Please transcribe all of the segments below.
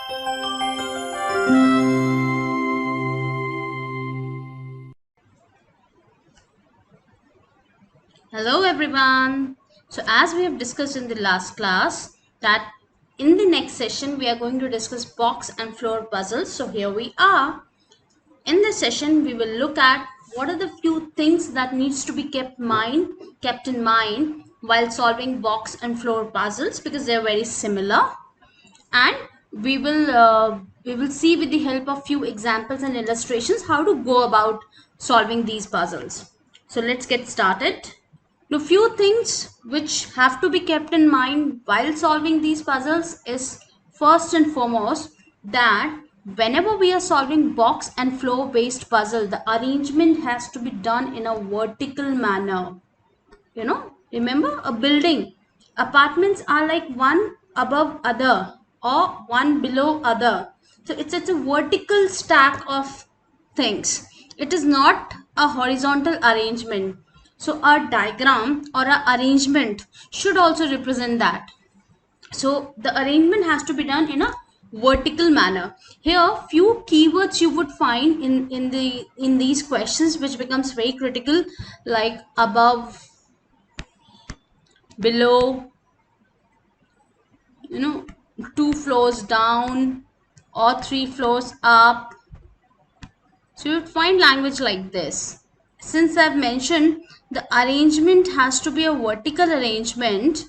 Hello everyone. So as we have discussed in the last class that in the next session we are going to discuss box and floor puzzles. So here we are. In this session we will look at what are the few things that needs to be kept in mind while solving box and floor puzzles, because they are very similar, and we will see with the help of few examples and illustrations how to go about solving these puzzles. So let's get started. Now, few things which have to be kept in mind while solving these puzzles is, first and foremost, that whenever we are solving box and floor based puzzle, the arrangement has to be done in a vertical manner. Remember, a building, apartments are like one above other or one below other. So it's a vertical stack of things. It is not a horizontal arrangement. So our diagram or our arrangement should also represent that. So the arrangement has to be done in a vertical manner. Here few keywords you would find in these questions which becomes very critical, like above, below, 2 floors down or 3 floors up. So you would find language like this. Since I've mentioned the arrangement has to be a vertical arrangement,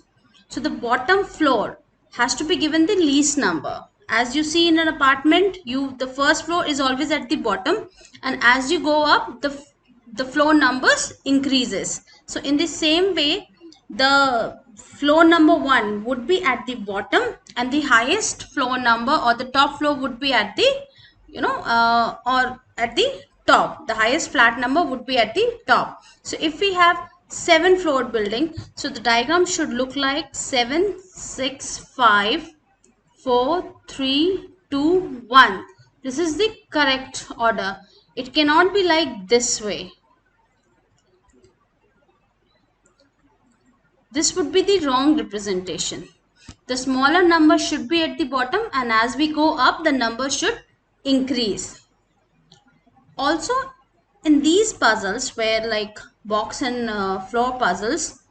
so the bottom floor has to be given the least number. As you see in an apartment, the first floor is always at the bottom, and as you go up, the floor numbers increases. So in the same way, the floor number 1 would be at the bottom, and the highest floor number or the top floor would be at the or at the top. The highest flat number would be at the top. So if we have 7 floor building, so the diagram should look like 7 6 5 4 3 2 1. This is the correct order. It cannot be like this way. This would be the wrong representation. The smaller number should be at the bottom, and as we go up, the number should increase. Also, in these puzzles, where like box and floor puzzles,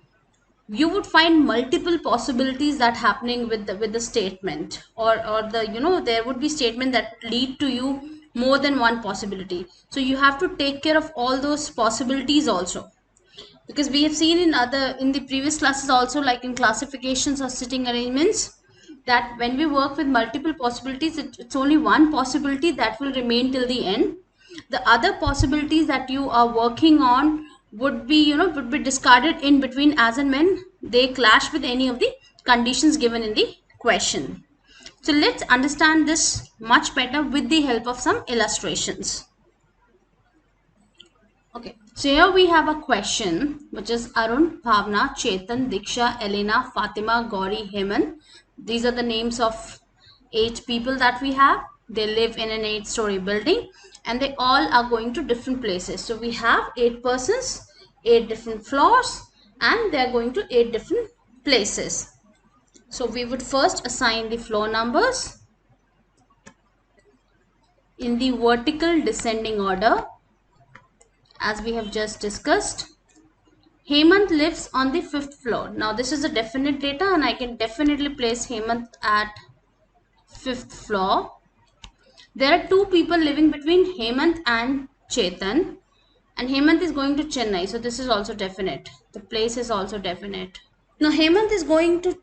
you would find multiple possibilities that happening with the statement, or there would be statement that lead to you more than one possibility. So you have to take care of all those possibilities also, because we have seen in the previous classes also, like in classifications or sitting arrangements, that when we work with multiple possibilities, it's only one possibility that will remain till the end. The other possibilities that you are working on would be discarded in between as and when they clash with any of the conditions given in the question. So let's understand this much better with the help of some illustrations. Okay, so here we have a question which is Arun, Bhavna, Chetan, Diksha, Elena, Fatima, Gauri, Hemant. These are the names of 8 people that we have. They live in an 8-story building, and they all are going to different places. So we have 8 persons, 8 different floors, and they are going to 8 different places. So we would first assign the floor numbers in the vertical descending order, as we have just discussed. Hemant lives on the 5th floor. Now this is a definite data, and I can definitely place Hemant at 5th floor. There are 2 people living between Hemant and Chetan, and Hemant is going to Chennai, so this is also definite. The place is also definite. Now Hemant is going to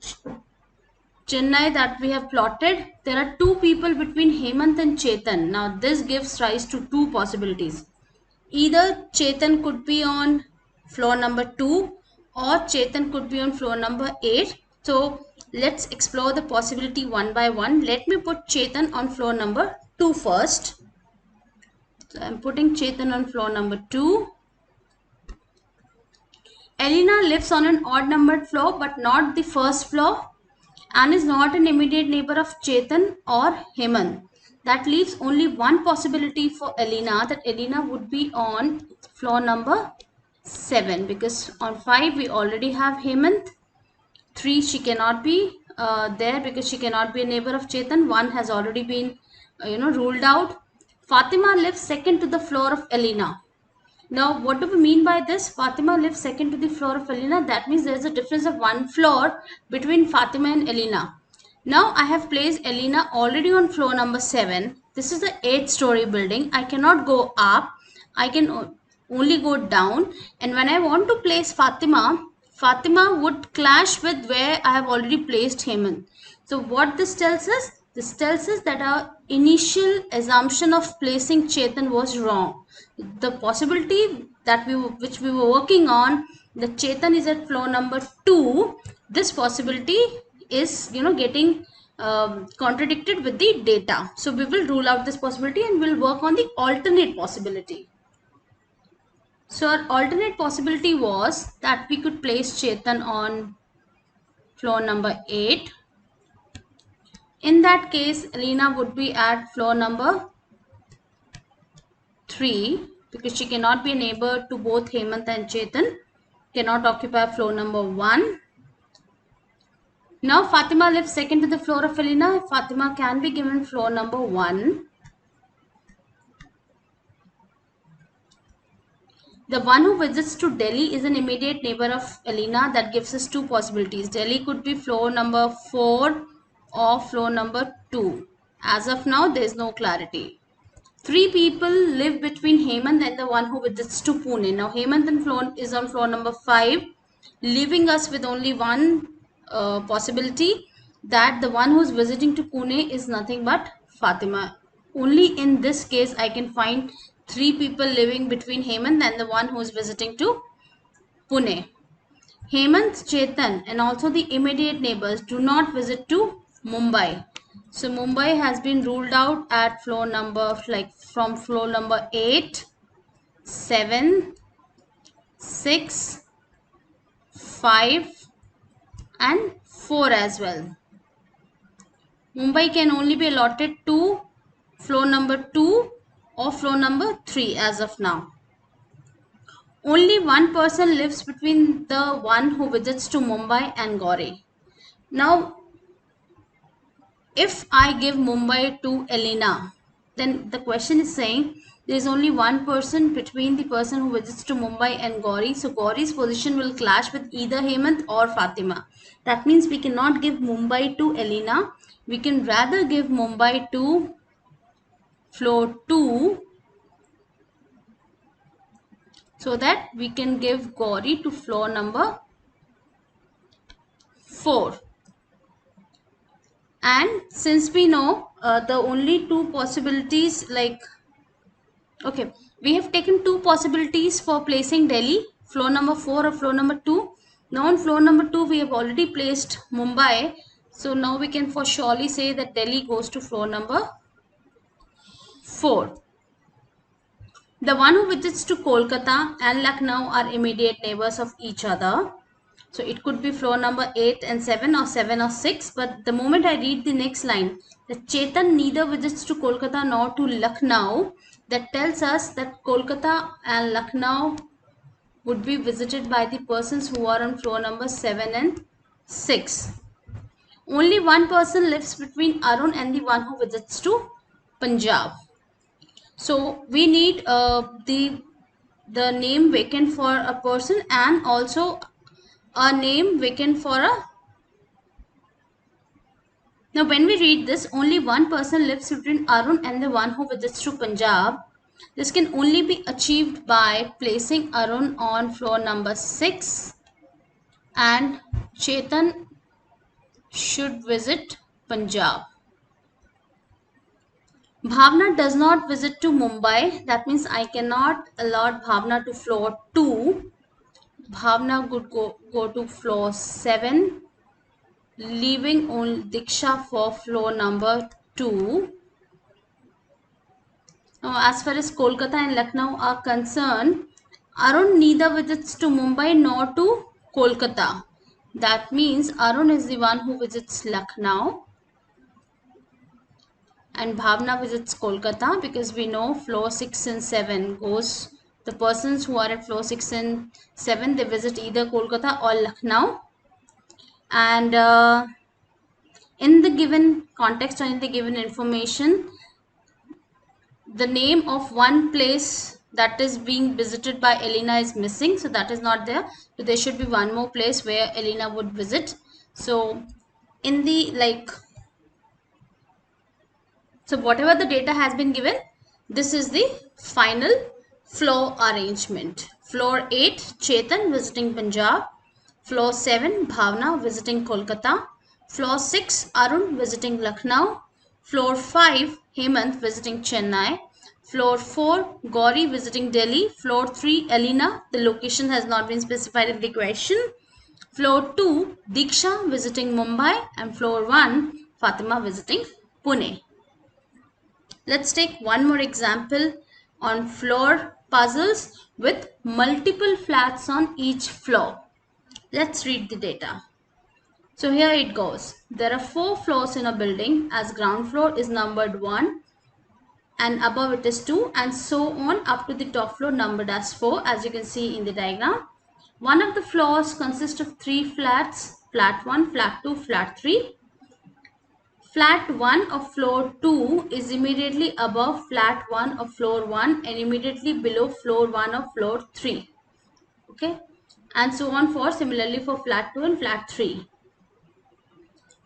Chennai that we have plotted. There are 2 people between Hemant and Chetan. Now this gives rise to 2 possibilities. Either Chetan could be on floor number 2, or Chetan could be on floor number 8. So let's explore the possibility one by one. Let me put Chetan on floor number 2 first. So I'm putting Chetan on floor number 2. Elena lives on an odd numbered floor but not the first floor, and is not an immediate neighbor of Chetan or Hemant. That leaves only one possibility for Elena, that Elena would be on floor number 7, because on 5 we already have Hemant. 3 she cannot be, there because she cannot be a neighbor of Chetan. One has already been, ruled out. Fatima lives second to the floor of Elena. Now, what do we mean by this? Fatima lives second to the floor of Elena. That means there is a difference of one floor between Fatima and Elena. Now, I have placed Elena already on floor number 7. This is the 8th-story building. I cannot go up. I can only go down. And when I want to place Fatima, Fatima would clash with where I have already placed Hemant. So, what this tells us? This tells us that our initial assumption of placing Chetan was wrong. The possibility that which we were working on, that Chetan is at floor number 2, this possibility is getting contradicted with the data. So we will rule out this possibility and we'll work on the alternate possibility. So our alternate possibility was that we could place Chetan on floor number 8. In that case, Alina would be at floor number 3 because she cannot be a neighbor to both Hemant and Chetan, cannot occupy floor number 1. Now Fatima lives second to the floor of Alina. Fatima can be given floor number 1. The one who visits to Delhi is an immediate neighbor of Alina. That gives us two possibilities. Delhi could be floor number 4 or floor number 2. As of now, there is no clarity. 3 people live between Hemant and the one who visits to Pune. Now Hemant is on floor number 5, leaving us with only one possibility, that the one who is visiting to Pune is nothing but Fatima. Only in this case I can find 3 people living between Hemant and the one who is visiting to Pune. Hemant, Chetan and also the immediate neighbors do not visit to Mumbai. So Mumbai has been ruled out at floor number, from floor number 8, 7, 6, 5 and 4 as well. Mumbai can only be allotted to floor number 2 or floor number 3 as of now. Only one person lives between the one who visits to Mumbai and Gauri. Now, if I give Mumbai to Elena, then the question is saying there is only one person between the person who visits to Mumbai and Gauri. So Gauri's position will clash with either Hemant or Fatima. That means we cannot give Mumbai to Elena. We can rather give Mumbai to floor 2 so that we can give Gauri to floor number 4. And since we know the only two possibilities, okay, we have taken two possibilities for placing Delhi, floor number 4 or floor number 2. Now on floor number 2 we have already placed Mumbai, so now we can for surely say that Delhi goes to floor number 4. The one who visits to Kolkata and Lucknow are immediate neighbors of each other. So it could be floor number 8 and 7 or 7 or 6. But the moment I read the next line, that Chetan neither visits to Kolkata nor to Lucknow, that tells us that Kolkata and Lucknow would be visited by the persons who are on floor number 7 and 6. Only one person lives between Arun and the one who visits to Punjab. So we need the name vacant for a person and also a name vacant for a. Now when we read this, only one person lives between Arun and the one who visits to Punjab. This can only be achieved by placing Arun on floor number 6 and Chetan should visit Punjab. Bhavna does not visit to Mumbai. That means I cannot allot Bhavna to floor 2. Bhavna would go to floor 7, leaving only Diksha for floor number 2. Now, as far as Kolkata and Lucknow are concerned, Arun neither visits to Mumbai nor to Kolkata. That means Arun is the one who visits Lucknow and Bhavna visits Kolkata, because we know floor 6 and 7 goes, the persons who are at floor 6 and 7, they visit either Kolkata or Lucknow. And in the given context or in the given information, the name of one place that is being visited by Elena is missing, so that is not there. So there should be one more place where Elena would visit. So in the so whatever the data has been given, this is the final floor arrangement. Floor 8, Chetan visiting Punjab. Floor 7, Bhavna visiting Kolkata. Floor 6, Arun visiting Lucknow. Floor 5, Hemant visiting Chennai. Floor 4, Gauri visiting Delhi. Floor 3, Elena. The location has not been specified in the question. Floor 2, Diksha visiting Mumbai. And floor 1, Fatima visiting Pune. Let's take one more example on floor puzzles with multiple flats on each floor. Let's read the data. So here it goes. There are 4 floors in a building, as ground floor is numbered 1 and above it is 2 and so on up to the top floor numbered as 4, as you can see in the diagram. One of the floors consists of 3 flats, flat 1, flat 2, flat 3. Flat 1 of floor 2 is immediately above flat 1 of floor 1 and immediately below floor 1 of floor 3. Okay, and so on for similarly for flat 2 and flat 3.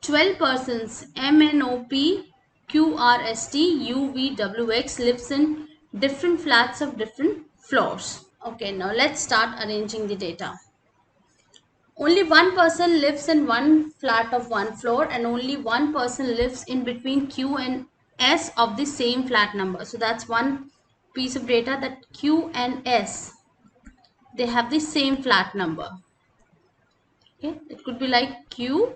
12 persons MNOP QRST UVWX lives in different flats of different floors. Okay, now let's start arranging the data. Only one person lives in one flat of one floor and only one person lives in between Q and S of the same flat number. So that's one piece of data, that Q and S, they have the same flat number. Okay, it could be like Q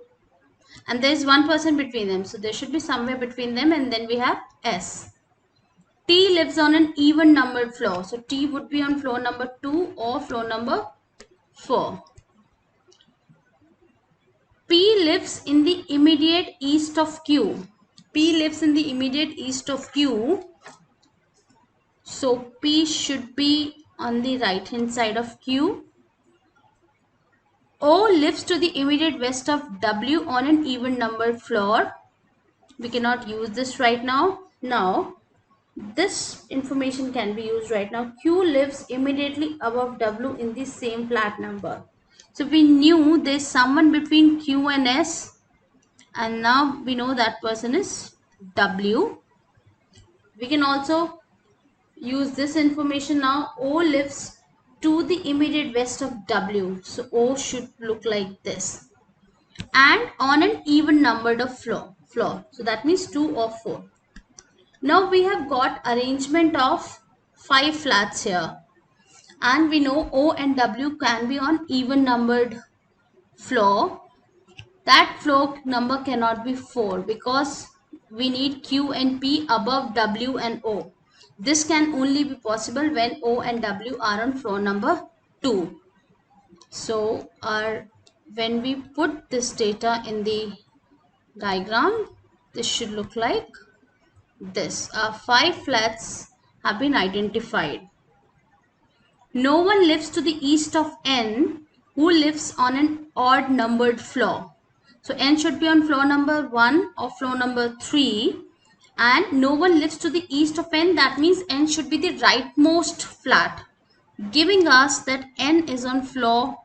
and there is one person between them. So there should be somewhere between them, and then we have S. T lives on an even numbered floor. So T would be on floor number 2 or floor number 4. P lives in the immediate east of Q. P lives in the immediate east of Q. So P should be on the right hand side of Q. O lives to the immediate west of W on an even numbered floor. We cannot use this right now. Now, this information can be used right now. Q lives immediately above W in the same flat number. So we knew there's someone between Q and S, and now we know that person is W. We can also use this information now. O lives to the immediate west of W. So O should look like this. And on an even numbered of floor. So that means 2 or 4. Now we have got arrangement of 5 flats here. And we know O and W can be on even numbered floor. That floor number cannot be 4 because we need Q and P above W and O. This can only be possible when O and W are on floor number 2. So when we put this data in the diagram, this should look like this. 5 flats have been identified. No one lives to the east of N who lives on an odd numbered floor. So N should be on floor number 1 or floor number 3, and no one lives to the east of N. That means N should be the rightmost flat, giving us that N is on floor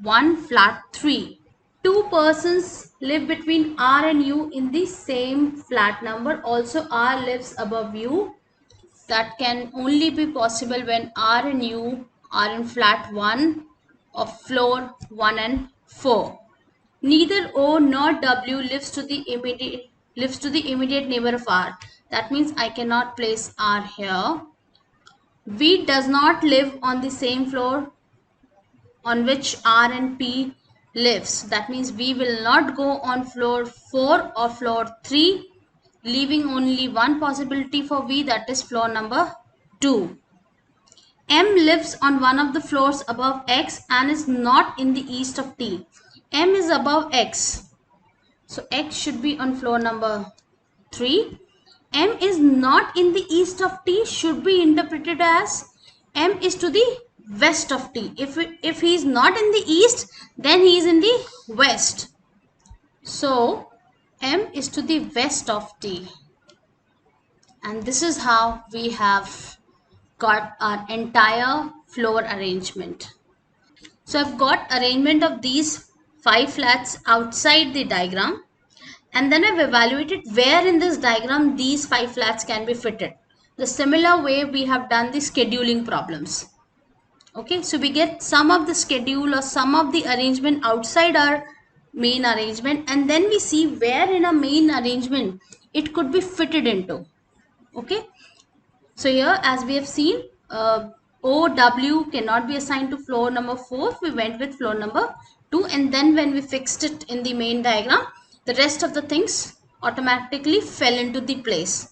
1 flat 3. 2 persons live between R and U in the same flat number. Also R lives above U. That can only be possible when R and U are in flat 1 of floor 1 and 4. Neither O nor W lives to the immediate neighbor of R. That means I cannot place R here. V does not live on the same floor on which R and P lives. That means V will not go on floor 4 or floor 3, leaving only one possibility for V, that is floor number 2. M lives on one of the floors above X and is not in the east of T. M is above X. So X should be on floor number 3. M is not in the east of T should be interpreted as M is to the west of T. If he is not in the east, then he is in the west. So M is to the west of D. And this is how we have got our entire floor arrangement. So I've got arrangement of these 5 flats outside the diagram, and then I've evaluated where in this diagram these 5 flats can be fitted. The similar way we have done the scheduling problems. Okay, so we get some of the schedule or some of the arrangement outside our main arrangement, and then we see where in a main arrangement it could be fitted into. Okay, so here as we have seen, OW cannot be assigned to floor number 4. We went with floor number 2, and then when we fixed it in the main diagram, the rest of the things automatically fell into the place.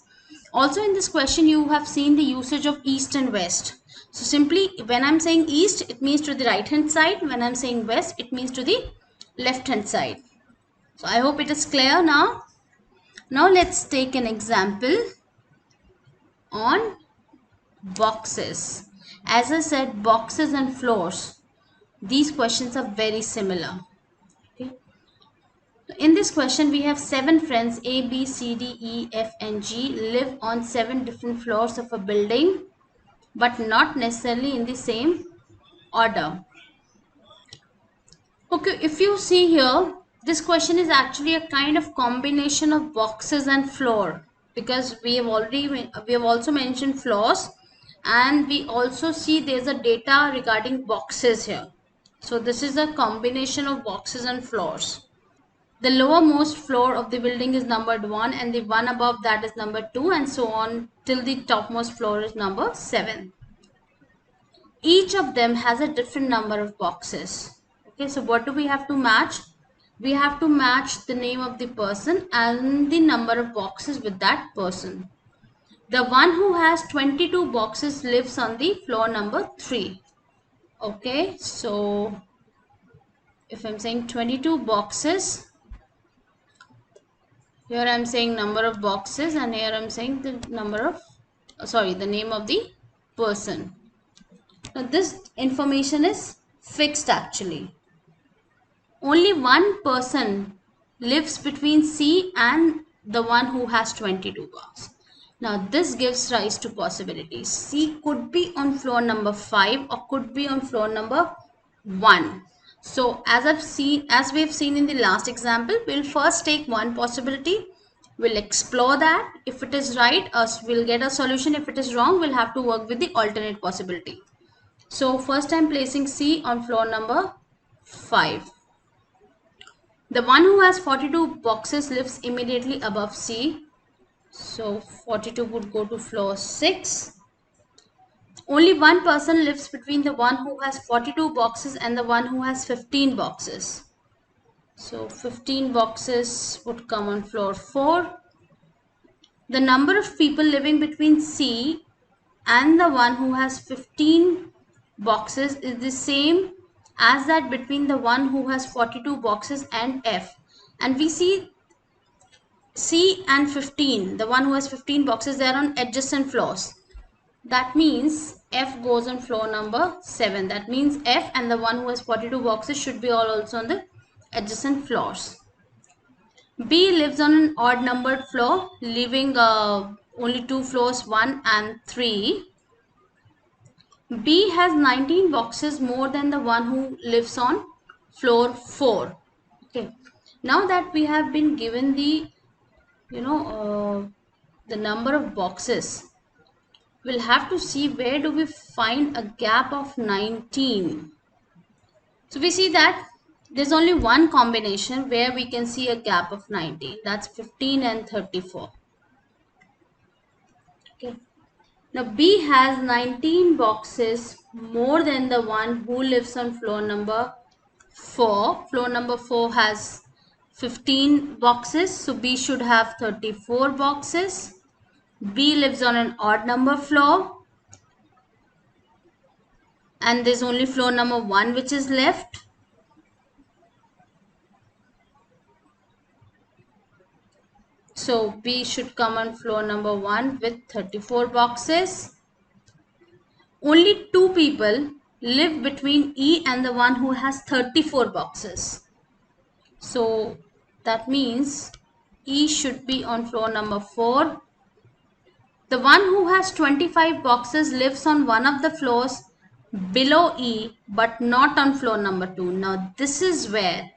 Also in this question you have seen the usage of east and west. So simply when I'm saying east, it means to the right hand side. When I'm saying west, it means to the left hand side. So I hope it is clear now. Now let's take an example on boxes. As I said, boxes and floors, these questions are very similar. Okay. In this question, we have 7 friends A, B, C, D, E, F, and G live on 7 different floors of a building, but not necessarily in the same order. Okay, if you see here, this question is actually a kind of combination of boxes and floor, because we have also mentioned floors, and we also see there's a data regarding boxes here. So this is a combination of boxes and floors. The lowermost floor of the building is numbered 1, and the one above that is number 2, and so on till the topmost floor is number 7. Each of them has a different number of boxes. Okay, so what do we have to match? We have to match the name of the person and the number of boxes with that person. The one who has 22 boxes lives on the floor number 3. Okay, so if I'm saying 22 boxes, here I'm saying number of boxes, and here I'm saying the number of, the name of the person. Now this information is fixed actually. Only one person lives between C and the one who has 22 boxes. Now this gives rise to possibilities. C could be on floor number 5 or could be on floor number 1. So as we have seen in the last example, we'll first take one possibility. We'll explore that. If it is right, we'll get a solution. If it is wrong, we'll have to work with the alternate possibility. So first I'm placing C on floor number 5. The one who has 42 boxes lives immediately above C. So 42 would go to floor 6. Only one person lives between the one who has 42 boxes and the one who has 15 boxes. So 15 boxes would come on floor 4. The number of people living between C and the one who has 15 boxes is the same as that between the one who has 42 boxes and F. And we see C and 15, the one who has 15 boxes, they are on adjacent floors. That means F goes on floor number 7. That means F and the one who has 42 boxes should be all also on the adjacent floors. B lives on an odd numbered floor, leaving only 2 floors, 1 and 3. B has 19 boxes more than the one who lives on floor 4. Okay. Now that we have been given the the number of boxes, we'll have to see where do we find a gap of 19. So we see that there's only one combination where we can see a gap of 19. That's 15 and 34. Okay. Now B has 19 boxes more than the one who lives on floor number 4. Floor number 4 has 15 boxes, so B should have 34 boxes. B lives on an odd number floor, and there's only floor number 1 which is left. So B should come on floor number 1 with 34 boxes. Only 2 people live between E and the one who has 34 boxes. So that means E should be on floor number 4. The one who has 25 boxes lives on one of the floors below E but not on floor number 2. Now this is where,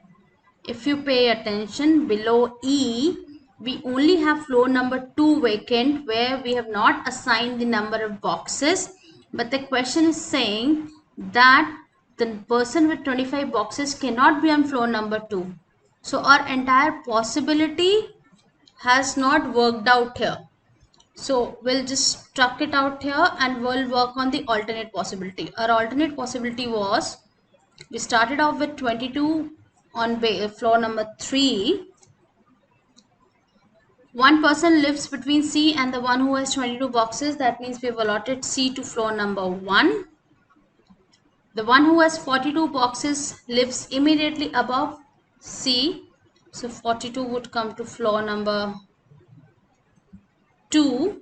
if you pay attention, below E we only have floor number 2 vacant, where we have not assigned the number of boxes, but the question is saying that the person with 25 boxes cannot be on floor number 2. So our entire possibility has not worked out here. So we'll just truck it out here and we'll work on the alternate possibility. Our alternate possibility was, we started off with 22 on floor number 3. One person lives between C and the one who has 22 boxes. That means we've allotted C to floor number 1. The one who has 42 boxes lives immediately above C. So 42 would come to floor number 2.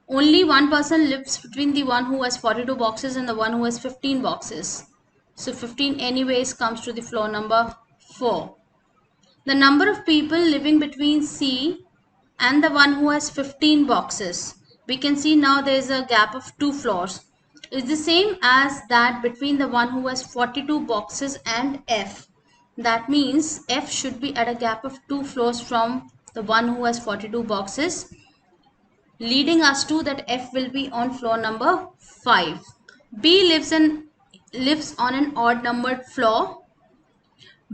Only one person lives between the one who has 42 boxes and the one who has 15 boxes. So 15 anyways comes to the floor number 4. The number of people living between C and the one who has 15 boxes, we can see now there is a gap of 2 floors, is the same as that between the one who has 42 boxes and F. That means F should be at a gap of 2 floors from the one who has 42 boxes, leading us to that F will be on floor number 5. B lives on an odd numbered floor.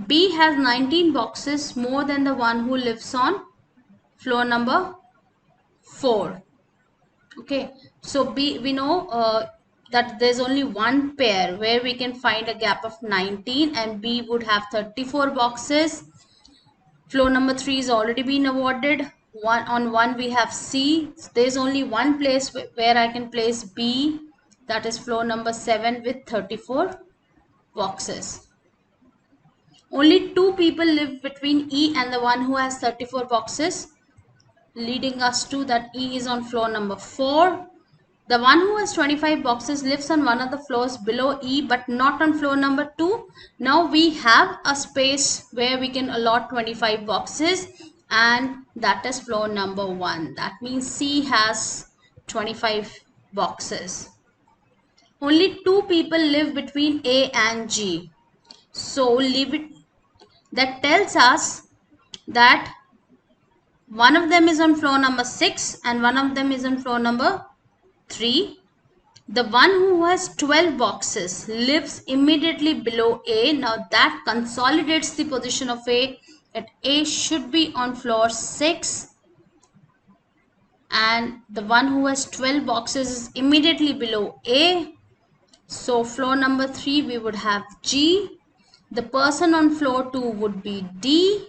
B has 19 boxes more than the one who lives on floor number 4. Okay, so B, we know that there's only one pair where we can find a gap of 19, and B would have 34 boxes. Floor number 3 is already been awarded. On 1 we have C. There's only one place where I can place B, that is floor number 7 with 34 boxes. Only 2 people live between E and the one who has 34 boxes, leading us to that E is on floor number 4. The one who has 25 boxes lives on one of the floors below E but not on floor number 2. Now we have a space where we can allot 25 boxes, and that is floor number 1. That means C has 25 boxes. Only 2 people live between A and G. So leave it. That tells us that one of them is on floor number 6 and one of them is on floor number 3. The one who has 12 boxes lives immediately below A. Now that consolidates the position of A, that A should be on floor 6, and the one who has 12 boxes is immediately below A. So floor number 3 we would have G. The person on floor 2 would be D,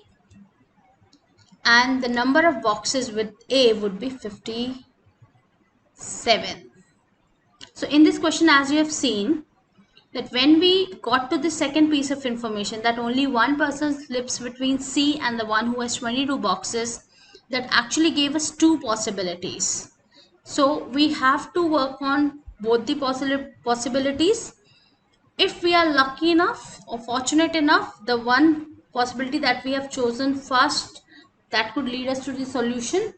and the number of boxes with A would be 57. So in this question, as you have seen, that when we got to the second piece of information, that only one person lives between C and the one who has 22 boxes, that actually gave us 2 possibilities. So we have to work on both the possibilities. If we are lucky enough or fortunate enough, the one possibility that we have chosen first, that could lead us to the solution,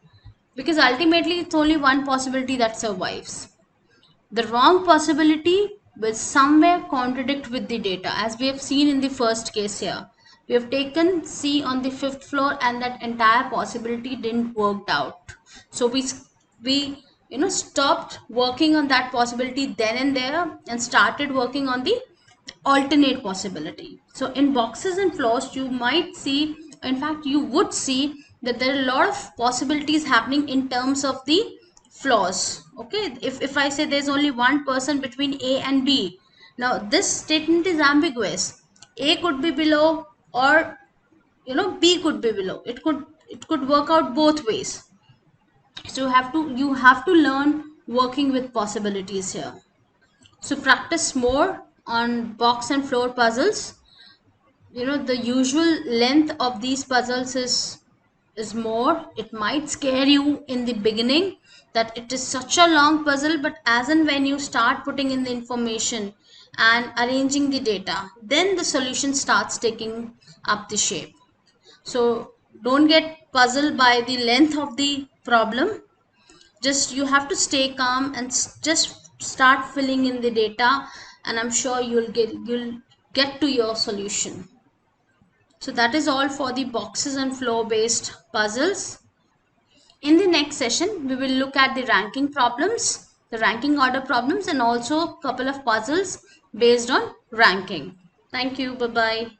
because ultimately it's only one possibility that survives. The wrong possibility will somewhere contradict with the data, as we have seen in the first case here. We have taken C on the 5th floor and that entire possibility didn't work out. So we stopped working on that possibility then and there and started working on the alternate possibility. So in boxes and floors, you might see, in fact you would see, that there are a lot of possibilities happening in terms of the floors. Okay, if I say there's only one person between A and B, now this statement is ambiguous. A could be below, or B could be below. It could work out both ways. So you have to learn working with possibilities here. So practice more on box and floor puzzles. The usual length of these puzzles is more. It might scare you in the beginning that it is such a long puzzle, but as and when you start putting in the information and arranging the data, then the solution starts taking up the shape. So don't get puzzled by the length of the problem. Just you have to stay calm and just start filling in the data, and I'm sure you'll get to your solution. So that is all for the boxes and floor based puzzles. In the next session, we will look at the ranking problems, the ranking order problems, and also a couple of puzzles based on ranking. Thank you. Bye bye.